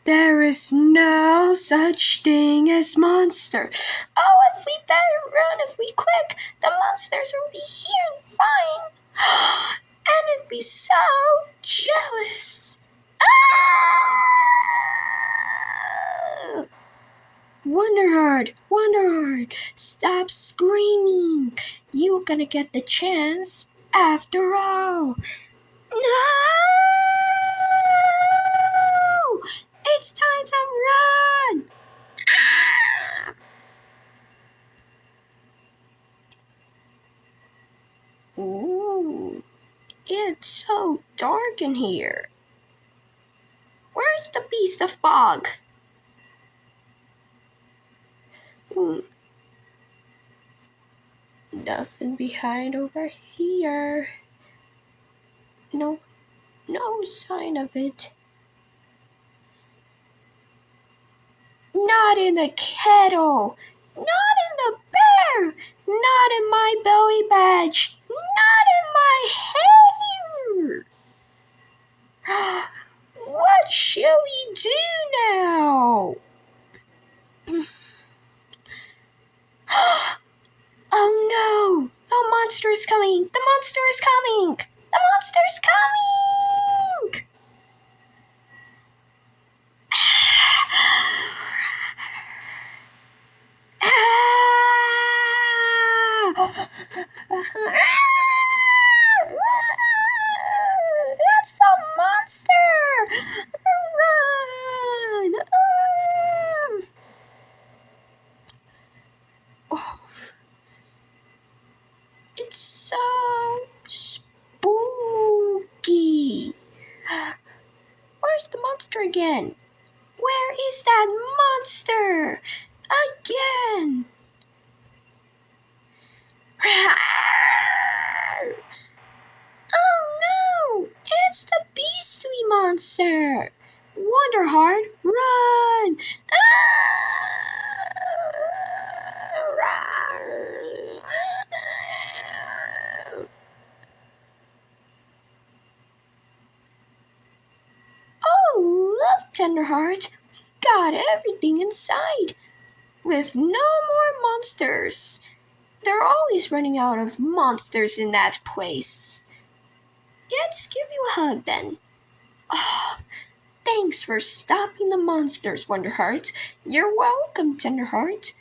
There is no such thing as monster. Oh, if we better run, if we quick, the monsters will be here and fine. And it'd be so jealous. Ah! Wonderheart, stop screaming. You're gonna get the chance after all. No! It's time to run! Ah! Ooh, it's so dark in here. Where's the beast of fog? Nothing behind over here. No sign of it. Not in the kettle. Not in the bear. Not in my belly badge. Not in my hair. What shall we do now? Oh no! The monster is coming! The monster is coming! The monster is coming! It's a monster! Run! Oh, it's so spooky. Where's the monster again? Where is that monster? Again! Oh no! It's the beastly monster! Wonderheart, run! Oh, look, Tenderheart! We got everything inside! With no more monsters! They're always running out of monsters in that place. Let's give you a hug then. Oh, thanks for stopping the monsters, Wonderheart. You're welcome, Tenderheart.